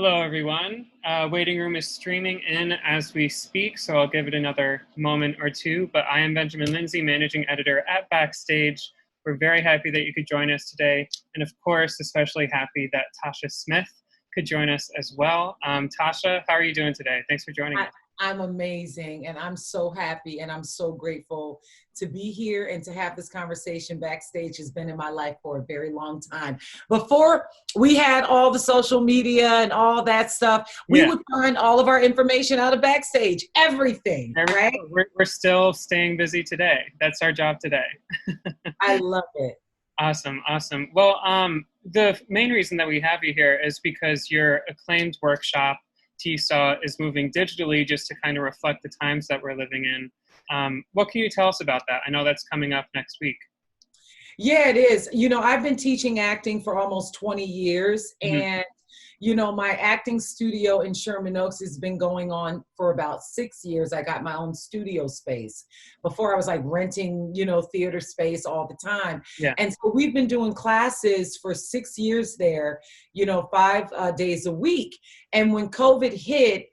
Hello, everyone. Waiting room is streaming in as we speak, so I'll give it another moment or two. But I am Benjamin Lindsay, managing editor at Backstage. We're very happy that you could join us today. And of course, especially happy that Tasha Smith could join us as well. Tasha, how are you doing today? Thanks for joining us. I'm amazing, and I'm so happy, and I'm so grateful to be here and to have this conversation. Backstage has been in my life for a very long time. Before we had all the social media and all that stuff, we would find all of our information out of Backstage, everything, right? We're still staying busy today. That's our job today. I love it. Awesome, awesome. Well, the main reason that we have you here is because your acclaimed workshop, TSAW, is moving digitally just to kind of reflect the times that we're living in. What can you tell us about that? I know that's coming up next week. Yeah, it is. You know, I've been teaching acting for almost 20 years, and you know, my acting studio in Sherman Oaks has been going on for about 6 years. I got my own studio space. Before I was like renting, you know, theater space all the time. Yeah. And so we've been doing classes for 6 years there, you know, 5 days a week. And when COVID hit,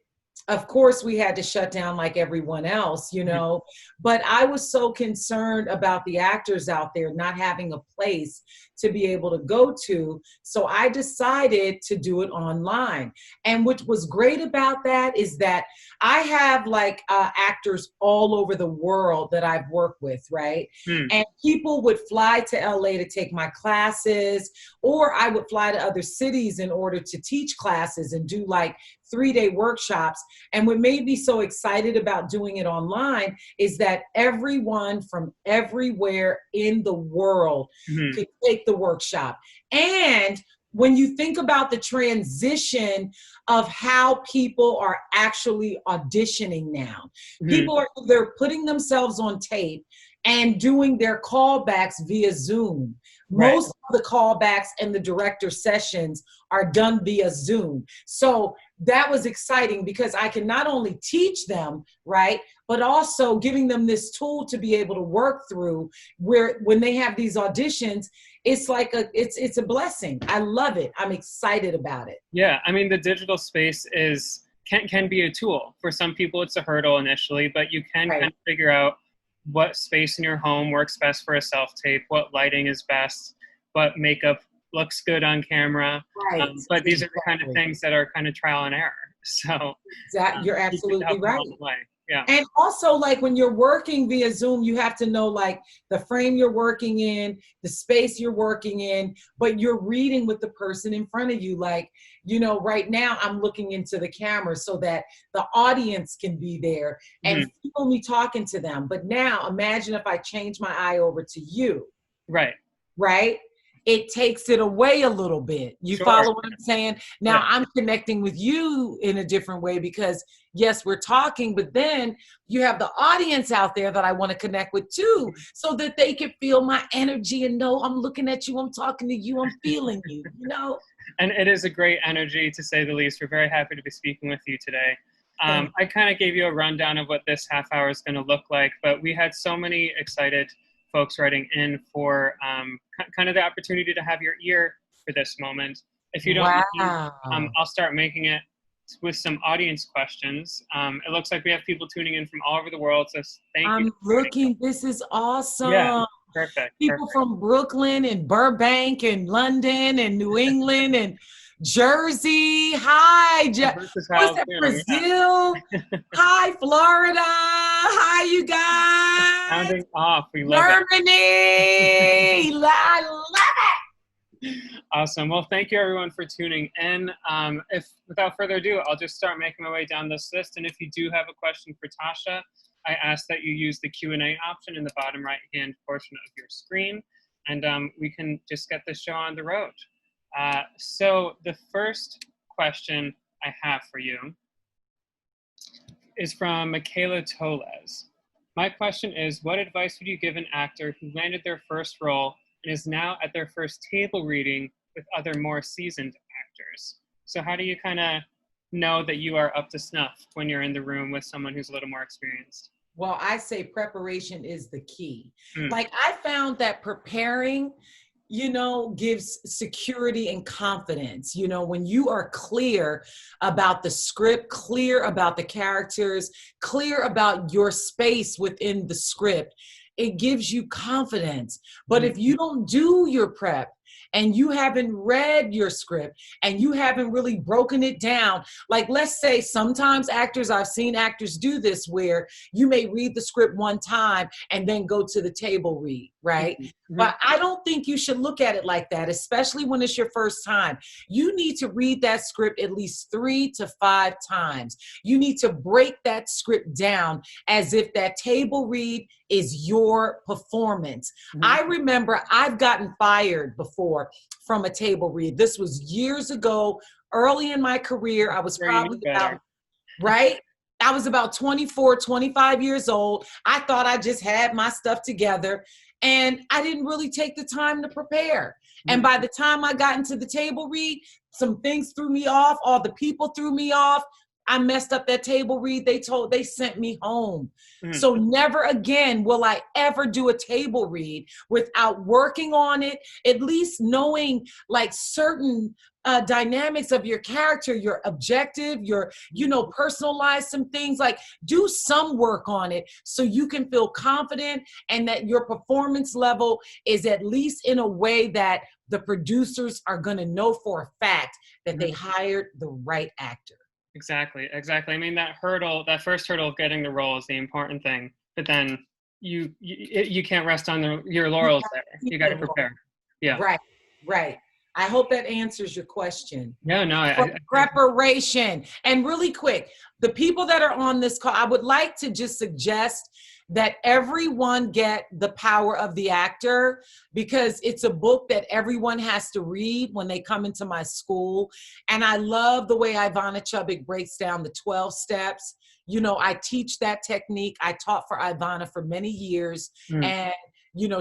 of course, we had to shut down like everyone else, you know, but I was so concerned about the actors out there not having a place to be able to go to. So I decided to do it online. And what was great about that is that I have like actors all over the world that I've worked with, right? And people would fly to LA to take my classes, or I would fly to other cities in order to teach classes and do like 3-day workshops. And what made me so excited about doing it online is that everyone from everywhere in the world could take the workshop. And when you think about the transition of how people are actually auditioning now, people are either putting themselves on tape and doing their callbacks via Zoom. Most of the callbacks and the director sessions are done via Zoom. So that was exciting because I can not only teach them, right, but also giving them this tool to be able to work through where when they have these auditions, it's like it's a blessing. I love it. I'm excited about it. Yeah, I mean, the digital space can be a tool. For some people, it's a hurdle initially, but you can kind of figure out what space in your home works best for a self-tape, what lighting is best, what makeup looks good on camera. But these are the kind of things that are kind of trial and error. So you're absolutely right. Yeah. And also, like, when you're working via Zoom, you have to know like the frame you're working in, the space you're working in, but you're reading with the person in front of you. Like, you know, right now I'm looking into the camera so that the audience can be there and feel me talking to them. But now imagine if I change my eye over to you. Right. It takes it away a little bit. You follow what I'm saying? Now I'm connecting with you in a different way because yes, we're talking, but then you have the audience out there that I want to connect with too, so that they can feel my energy and know I'm looking at you, I'm talking to you, I'm feeling you, you know? And it is a great energy, to say the least. We're very happy to be speaking with you today. I kind of gave you a rundown of what this half hour is going to look like, but we had so many excited folks writing in for kind of the opportunity to have your ear for this moment. If you don't mind, I'll start making it with some audience questions. It looks like we have people tuning in from all over the world, so thank you. I'm looking, this is awesome. Yeah, perfect. People from Brooklyn and Burbank and London and New England and Jersey. Hi, what's that, Brazil? Hi, Florida. Hi, you guys. Sounding off. We love Germany. I love it. Awesome. Well, thank you everyone for tuning in. Without further ado, I'll just start making my way down this list. And if you do have a question for Tasha, I ask that you use the Q&A option in the bottom right-hand portion of your screen, and we can just get this show on the road. So the first question I have for you is from Michaela Tolez. My question is, what advice would you give an actor who landed their first role and is now at their first table reading with other more seasoned actors? So how do you kind of know that you are up to snuff when you're in the room with someone who's a little more experienced? Well, I say preparation is the key. Like, I found that preparing gives security and confidence. When you are clear about the script, clear about the characters, clear about your space within the script, it gives you confidence. But if you don't do your prep, and you haven't read your script and you haven't really broken it down, like let's say sometimes I've seen actors do this where you may read the script one time and then go to the table read, right? But I don't think you should look at it like that, especially when it's your first time. You need to read that script at least 3 to 5 times. You need to break that script down as if that table read is your performance. I remember I've gotten fired before from a table read. This was years ago, early in my career. I was probably about, right? I was about 24, 25 years old. I thought I just had my stuff together and I didn't really take the time to prepare. And by the time I got into the table read, some things threw me off. All the people threw me off. I messed up that table read. They sent me home. So never again will I ever do a table read without working on it, at least knowing like certain dynamics of your character, your objective, your, personalize some things, like do some work on it so you can feel confident and that your performance level is at least in a way that the producers are going to know for a fact that they hired the right actor. Exactly. I mean, that first hurdle of getting the role is the important thing, but then you can't rest on your laurels there. You got to prepare. Yeah. Right. I hope that answers your question. No, I Preparation. And really quick, the people that are on this call, I would like to just suggest that everyone get The Power of the Actor, because it's a book that everyone has to read when they come into my school. And I love the way Ivana Chubbuck breaks down the 12 steps. I teach that technique. I taught for Ivana for many years. And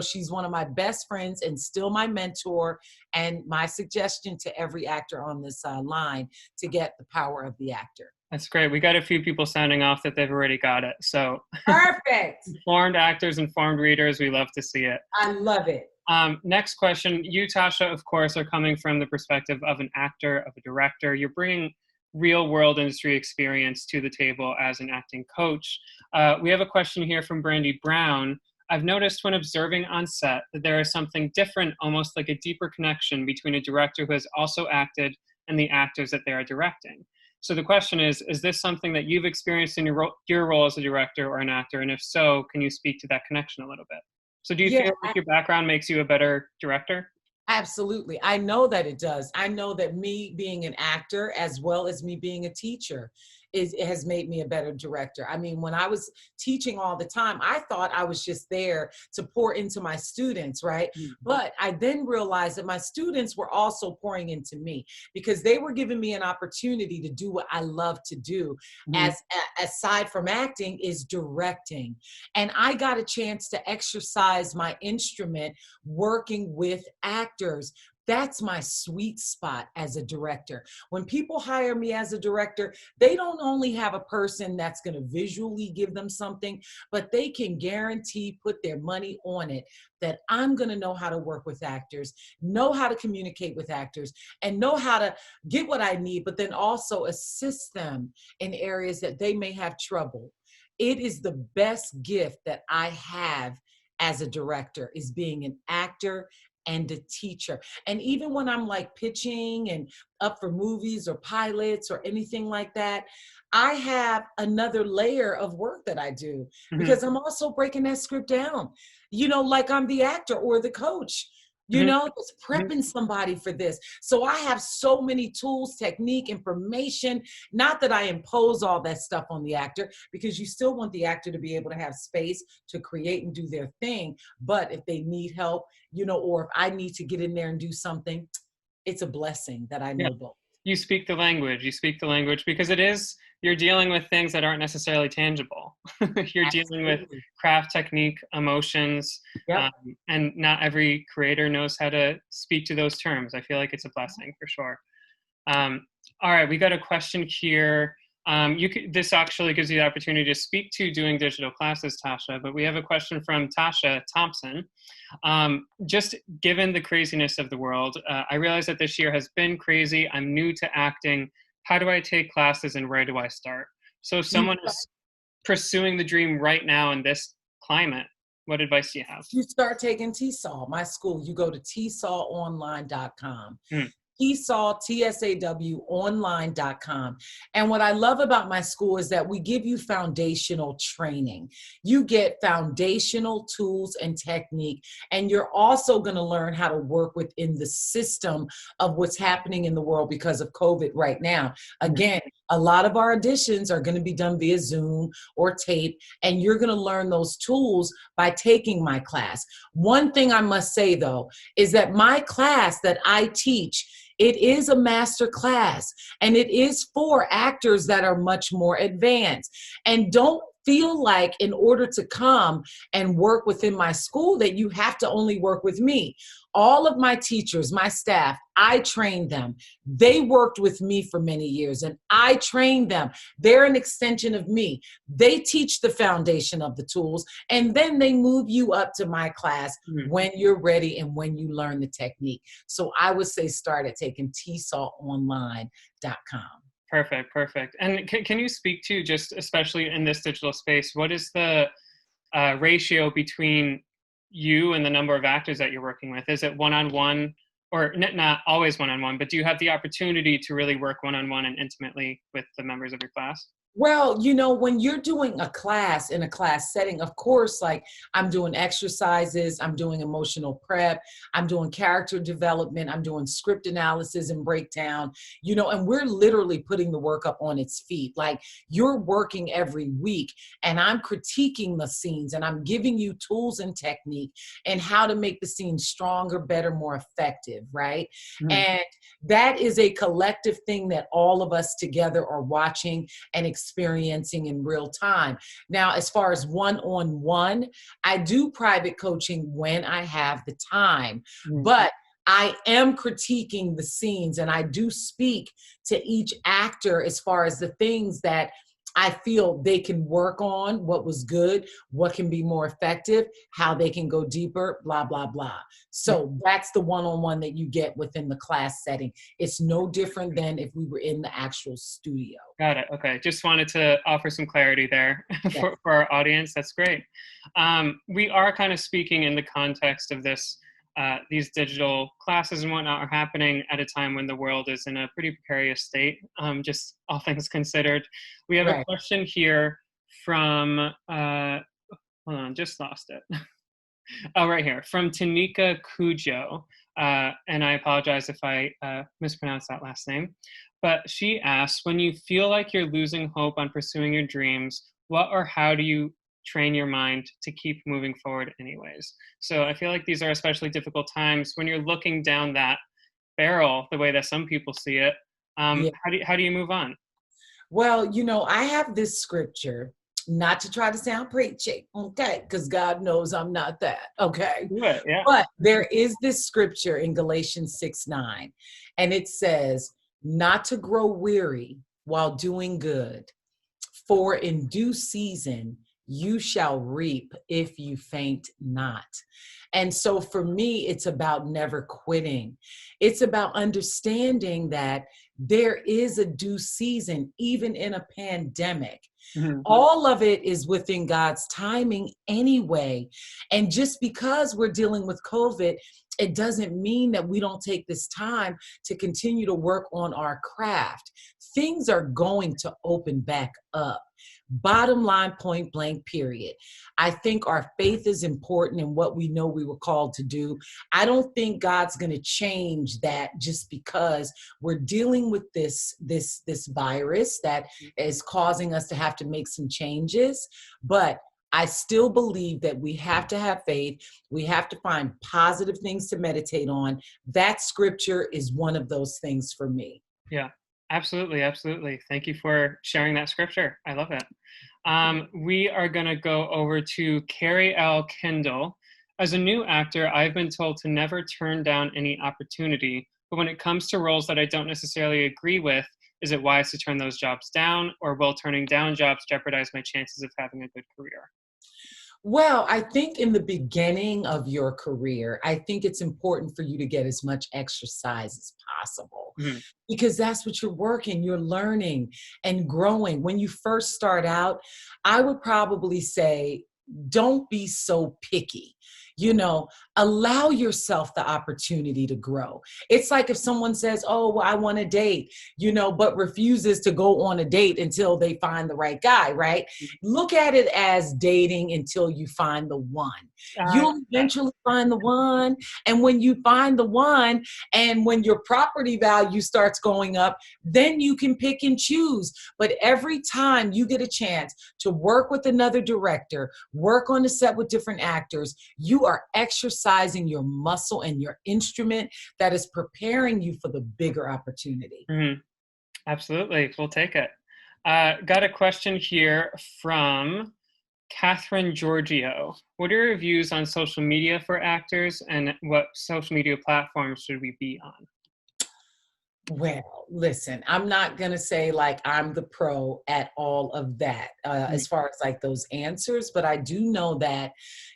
she's one of my best friends and still my mentor. And my suggestion to every actor on this line to get The Power of the Actor. That's great. We got a few people sounding off that they've already got it. So perfect. Informed actors, informed readers. We love to see it. I love it. Next question. You, Tasha, of course, are coming from the perspective of an actor, of a director. You're bringing real world industry experience to the table as an acting coach. We have a question here from Brandy Brown. I've noticed when observing on set that there is something different, almost like a deeper connection between a director who has also acted and the actors that they are directing. So the question is this something that you've experienced in your role as a director or an actor? And if so, can you speak to that connection a little bit? So do you feel like your background makes you a better director? Absolutely. I know that it does. I know that me being an actor as well as me being a teacher it has made me a better director. I mean, when I was teaching all the time, I thought I was just there to pour into my students, right? But I then realized that my students were also pouring into me because they were giving me an opportunity to do what I love to do aside from acting is directing. And I got a chance to exercise my instrument working with actors. That's my sweet spot as a director. When people hire me as a director, they don't only have a person that's going to visually give them something, but they can guarantee, put their money on it, that I'm going to know how to work with actors, know how to communicate with actors, and know how to get what I need, but then also assist them in areas that they may have trouble. It is the best gift that I have as a director, is being an actor and a teacher. And even when I'm like pitching and up for movies or pilots or anything like that, I have another layer of work that I do because I'm also breaking that script down, like I'm the actor or the coach. It's prepping somebody for this. So I have so many tools, technique, information, not that I impose all that stuff on the actor, because you still want the actor to be able to have space to create and do their thing. But if they need help, or if I need to get in there and do something, it's a blessing that I know both. You speak the language because you're dealing with things that aren't necessarily tangible. You're dealing with craft, technique, emotions, and not every creator knows how to speak to those terms. I feel like it's a blessing for sure. All right, we got a question here. This actually gives you the opportunity to speak to doing digital classes, Tasha, but we have a question from Tasha Thompson. Just given the craziness of the world, I realize that this year has been crazy. I'm new to acting. How do I take classes and where do I start? So if someone is pursuing the dream right now in this climate, what advice do you have? You start taking TSAW, my school. You go to tsawonline.com. TSAW, TSAW online.com. And what I love about my school is that we give you foundational training. You get foundational tools and technique, and you're also going to learn how to work within the system of what's happening in the world because of COVID right now. Again, a lot of our auditions are going to be done via Zoom or tape, and you're going to learn those tools by taking my class. One thing I must say, though, is that my class that I teach, it is a master class, and it is for actors that are much more advanced. And don't feel like in order to come and work within my school that you have to only work with me. All of my teachers, my staff, I trained them. They worked with me for many years and I trained them. They're an extension of me. They teach the foundation of the tools and then they move you up to my class when you're ready and when you learn the technique. So I would say start at taking tsawonline.com. Perfect, perfect. And can you speak to, just especially in this digital space, what is the ratio between you and the number of actors that you're working with? Is it one-on-one, or not always one-on-one, but do you have the opportunity to really work one-on-one and intimately with the members of your class? Well, you know, when you're doing a class in a class setting, of course, like I'm doing exercises, I'm doing emotional prep, I'm doing character development, I'm doing script analysis and breakdown, you know, and we're literally putting the work up on its feet. Like you're working every week and I'm critiquing the scenes and I'm giving you tools and technique and how to make the scene stronger, better, more effective, right? And that is a collective thing that all of us together are watching and experiencing in real time. Now, as far as one-on-one, I do private coaching when I have the time, but I am critiquing the scenes and I do speak to each actor as far as the things that I feel they can work on, what was good, what can be more effective, how they can go deeper, blah, blah, blah. So that's the one-on-one that you get within the class setting. It's no different than if we were in the actual studio. Got it. Okay. Just wanted to offer some clarity there for our audience. That's great. We are kind of speaking in the context of this. These digital classes and whatnot are happening at a time when the world is in a pretty precarious state, just all things considered. We have a question here from, hold on, just lost it. Oh, right here, from Tanika Cujo. And I apologize if I mispronounced that last name. But she asks, when you feel like you're losing hope on pursuing your dreams, what or how do you train your mind to keep moving forward anyways? So I feel like these are especially difficult times when you're looking down that barrel the way that some people see it. How do you move on? Well, you know, I have this scripture, not to try to sound preachy, okay, because God knows I'm not that, okay? Yeah. But there is this scripture in Galatians 6:9, and it says, not to grow weary while doing good, for in due season you shall reap if you faint not. And so for me, it's about never quitting. It's about understanding that there is a due season, even in a pandemic. All of it is within God's timing anyway. And just because we're dealing with COVID, it doesn't mean that we don't take this time to continue to work on our craft. Things are going to open back up. Bottom line, point blank, period. I think our faith is important in what we know we were called to do. I don't think God's going to change that just because we're dealing with this virus that is causing us to have to make some changes. But I still believe that we have to have faith. We have to find positive things to meditate on. That scripture is one of those things for me. Yeah. Absolutely, absolutely. Thank you for sharing that scripture. I love it. We are going to go over to Carrie L. Kendall. As a new actor, I've been told to never turn down any opportunity, but when it comes to roles that I don't necessarily agree with, Is it wise to turn those jobs down, or will turning down jobs jeopardize my chances of having a good career? Well, I think in the beginning of your career, I think it's important for you to get as much exercise as possible Mm-hmm. because that's what you're working, you're learning and growing. When you first start out, I would probably say, don't be so picky. You know, allow yourself the opportunity to grow. It's like if someone says, "Oh, well, I want a date," you know, but refuses to go on a date until they find the right guy, right? Look at it as dating until you find the one. You'll eventually find the one. And when you find the one, and when your property value starts going up, then you can pick and choose. But every time you get a chance to work with another director, work on the set with different actors, you are exercising your muscle and your instrument that is preparing you for the bigger opportunity. Mm-hmm. Absolutely. We'll take it. Got a question here from Catherine Giorgio. What are your views on social media for actors, and what social media platforms should we be on? Well, listen, I'm not going to say like I'm the pro at all of that as far as like those answers, but I do know that,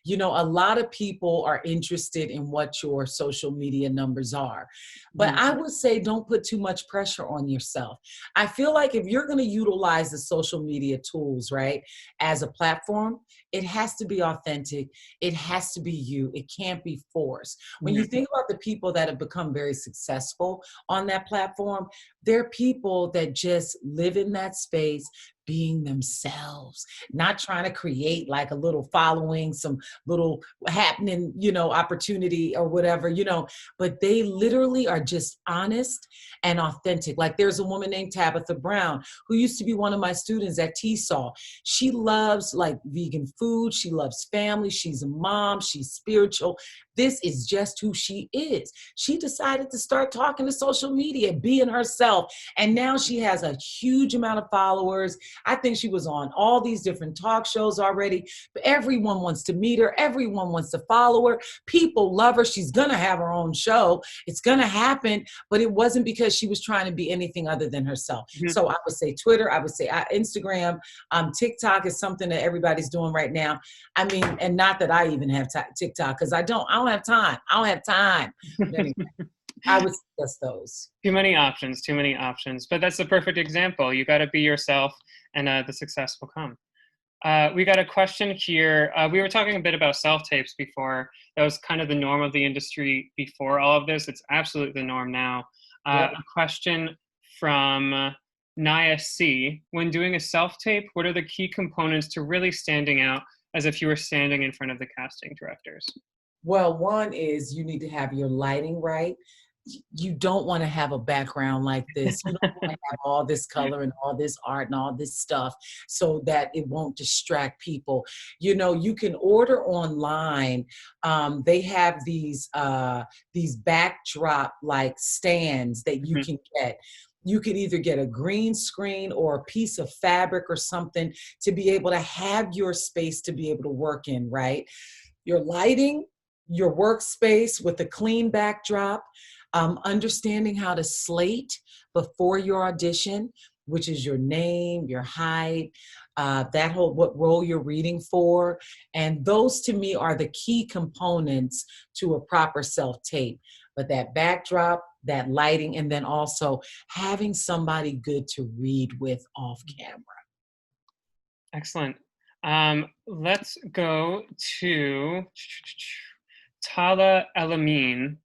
you know, a lot of people are interested in what your social media numbers are. But I would say don't put too much pressure on yourself. I feel like if you're going to utilize the social media tools, right, as a platform, it has to be authentic. It has to be you. It can't be forced. When you think about the people that have become very successful on that platform, they're people that just live in that space being themselves, not trying to create like a little following, some little happening, you know, opportunity or whatever, you know, but they literally are just honest and authentic. Like there's a woman named Tabitha Brown who used to be one of my students at TSAW. She loves like vegan food. She loves family. She's a mom. She's spiritual. This is just who she is. She decided to start talking to social media, being herself. And now she has a huge amount of followers. I think she was on all these different talk shows already. But everyone wants to meet her. Everyone wants to follow her. People love her. She's going to have her own show. It's going to happen. But it wasn't because she was trying to be anything other than herself. So I would say Twitter. I would say Instagram. TikTok is something that everybody's doing right now. I mean, and not that I even have TikTok because I don't have time. I don't have time. But anyway, I would suggest those. Too many options. But that's the perfect example. You got to be yourself, and the success will come. We got a question here. We were talking a bit about self-tapes before. That was kind of the norm of the industry before all of this. It's absolutely the norm now. A question from Naya C. When doing a self-tape, what are the key components to really standing out as if you were standing in front of the casting directors? Well, one is you need to have your lighting right. You don't want to have a background like this. You don't want to have all this color and all this art and all this stuff so that it won't distract people. You know, you can order online. They have these backdrop like stands that you can get. You could either get a green screen or a piece of fabric or something to be able to have your space to be able to work in, right? Your lighting, your workspace with a clean backdrop, understanding how to slate before your audition, which is your name, your height, that whole what role you're reading for. And those to me are the key components to a proper self-tape. But that backdrop, that lighting, and then also having somebody good to read with off camera. Excellent. Let's go to Tala Elamine.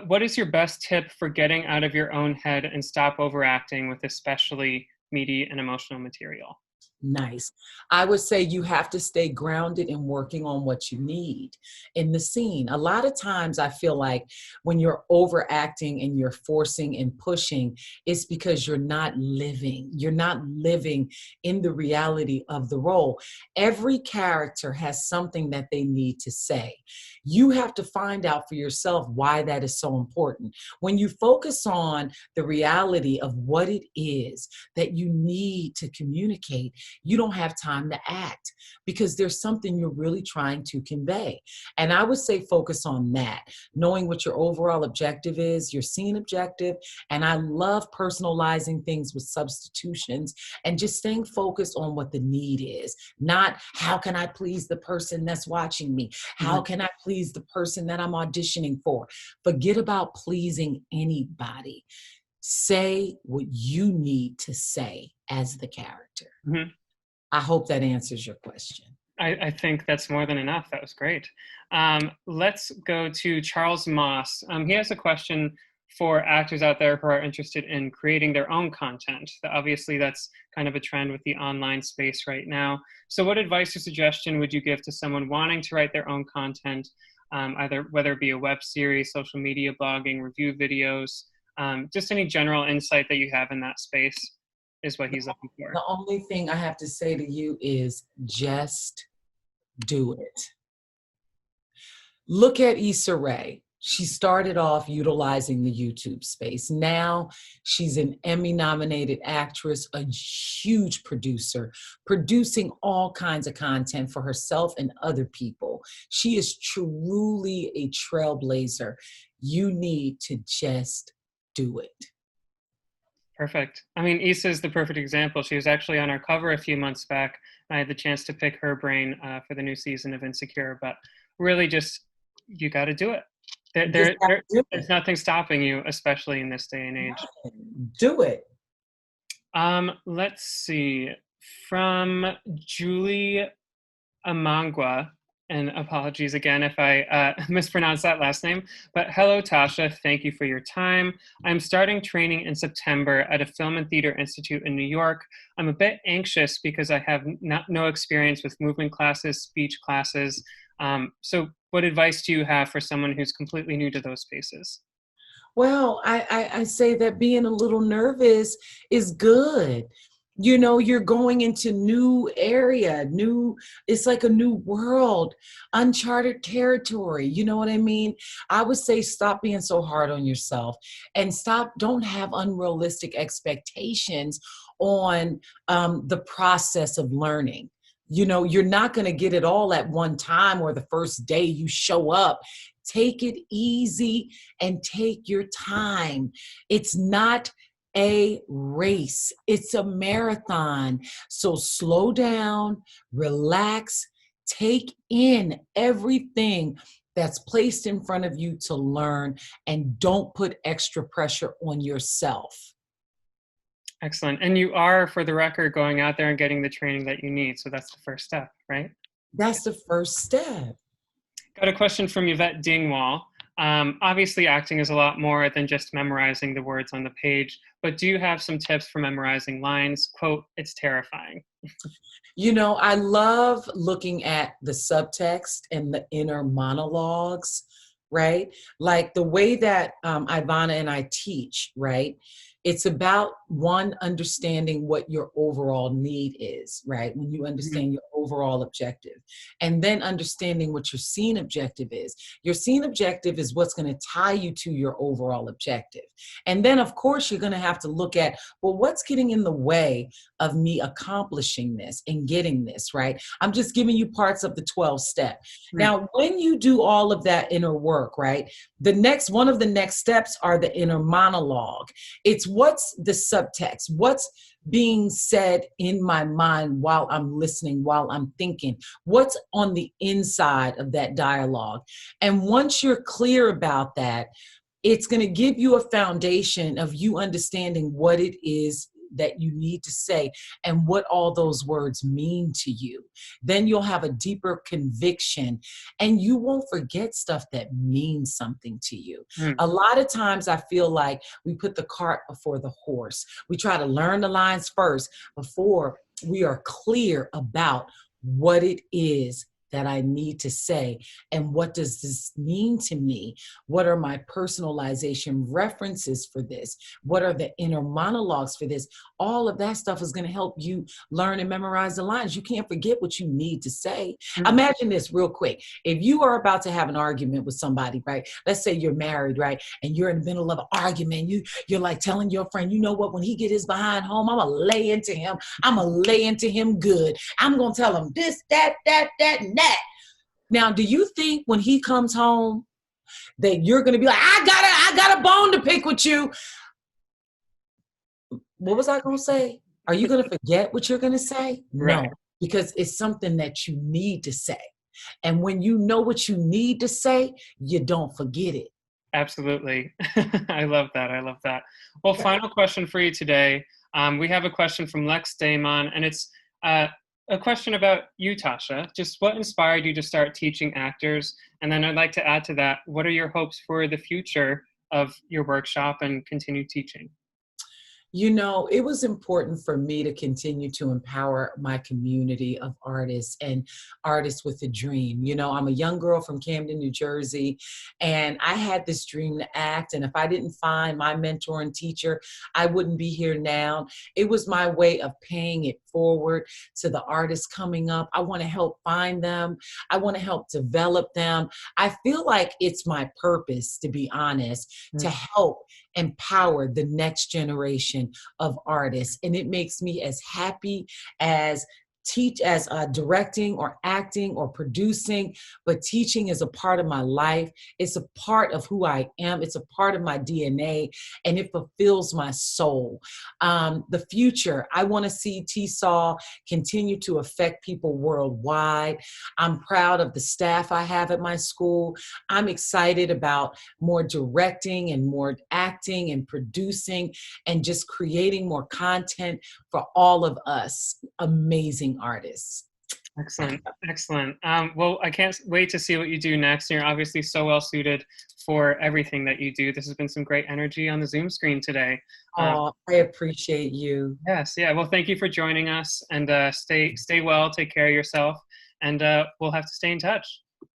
What is your best tip for getting out of your own head and stop overacting with especially meaty and emotional material? Nice. I would say you have to stay grounded in working on what you need in the scene. A lot of times I feel like when you're overacting and you're forcing and pushing, it's because you're not living. You're not living in the reality of the role. Every character has something that they need to say. You have to find out for yourself why that is so important. When you focus on the reality of what it is that you need to communicate, you don't have time to act because there's something you're really trying to convey. And I would say focus on that, knowing what your overall objective is, your scene objective. And I love personalizing things with substitutions and just staying focused on what the need is, not how can I please the person that's watching me? How can I please the person that I'm auditioning for? Forget about pleasing anybody. Say what you need to say as the character. I hope that answers your question. I think that's more than enough. That was great. Let's go to Charles Moss. He has a question for actors out there who are interested in creating their own content. Obviously, that's kind of a trend with the online space right now. So what advice or suggestion would you give to someone wanting to write their own content, either whether it be a web series, social media blogging, review videos, just any general insight that you have in that space is what he's looking for. The only thing I have to say to you is just do it. Look at Issa Rae. She started off utilizing the YouTube space. Now she's an Emmy-nominated actress, a huge producer, producing all kinds of content for herself and other people. She is truly a trailblazer. You need to just do it. Perfect. I mean, Issa is the perfect example. She was actually on our cover a few months back. I had the chance to pick her brain for the new season of Insecure, but really just, you got to do it. There's nothing stopping you, especially in this day and age. Do it. Let's see. From Julie Amangwa, and apologies again if I mispronounce that last name, but hello, Tasha. Thank you for your time. I'm starting training in September at a Film and Theater Institute in New York. I'm a bit anxious because I have no experience with movement classes, speech classes. So what advice do you have for someone who's completely new to those spaces? Well, I say that being a little nervous is good. You know, you're going into new area, it's like a new world, uncharted territory. You know what I mean? I would say stop being so hard on yourself and don't have unrealistic expectations on the process of learning. You know, you're not going to get it all at one time or the first day you show up. Take it easy and take your time. It's not a race, it's a marathon. So slow down, relax, take in everything that's placed in front of you to learn, and don't put extra pressure on yourself. Excellent. And you are, for the record, going out there and getting the training that you need. So that's the first step, right? That's the first step. Got a question from Yvette Dingwall. Obviously, acting is a lot more than just memorizing the words on the page, but do you have some tips for memorizing lines? Quote, it's terrifying. You know, I love looking at the subtext and the inner monologues, right? Like the way that Ivana and I teach, right? It's about one, understanding what your overall need is, right? When you understand your overall objective, and then understanding what your scene objective is. Your scene objective is what's going to tie you to your overall objective. And then of course you're going to have to look at, well, what's getting in the way of me accomplishing this and getting this, right? I'm just giving you parts of the 12 step. Now, when you do all of that inner work, right? One of the next steps are the inner monologue. It's what's the subtext, what's being said in my mind while I'm listening, while I'm thinking, what's on the inside of that dialogue. And once you're clear about that, it's going to give you a foundation of you understanding what it is that you need to say and what all those words mean to you. Then you'll have a deeper conviction and you won't forget stuff that means something to you. A lot of times I feel like we put the cart before the horse. We try to learn the lines first before we are clear about what it is that I need to say? And what does this mean to me? What are my personalization references for this? What are the inner monologues for this? All of that stuff is going to help you learn and memorize the lines. You can't forget what you need to say. Mm-hmm. Imagine this real quick. If you are about to have an argument with somebody, right? Let's say you're married, right? And you're in the middle of an argument. You're like telling your friend, you know what, when he get his behind home, I'm going to lay into him. I'm going to lay into him good. I'm going to tell him this, that, and that. Now, do you think when he comes home that you're going to be like, I got a bone to pick with you? What was I going to say? Are you going to forget what you're going to say? Right. No, because it's something that you need to say. And when you know what you need to say, you don't forget it. Absolutely. I love that. Well, final question for you today. We have a question from Lex Damon, and it's a question about you, Tasha. Just what inspired you to start teaching actors? And then I'd like to add to that, what are your hopes for the future of your workshop and continue teaching? You know, it was important for me to continue to empower my community of artists and artists with a dream. You know, I'm a young girl from Camden, New Jersey, and I had this dream to act. And if I didn't find my mentor and teacher, I wouldn't be here now. It was my way of paying it forward to the artists coming up. I want to help find them. I want to help develop them. I feel like it's my purpose, to be honest, to help empower the next generation of artists. And it makes me as happy as directing or acting or producing, but teaching is a part of my life. It's a part of who I am. It's a part of my DNA, and it fulfills my soul. The future, I want to see TSAW continue to affect people worldwide. I'm proud of the staff I have at my school. I'm excited about more directing and more acting and producing and just creating more content for all of us amazing artists. Excellent. Well, I can't wait to see what you do next. You're obviously so well suited for everything that you do. This has been some great energy on the Zoom screen today. I appreciate you. Yes, yeah. Well, thank you for joining us, and stay well, take care of yourself, and we'll have to stay in touch.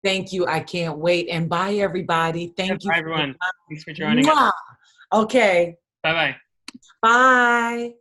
Thank you. I can't wait. And bye, everybody. Thank you. Bye, everyone. Thanks for joining us. Okay. Bye-bye. Bye.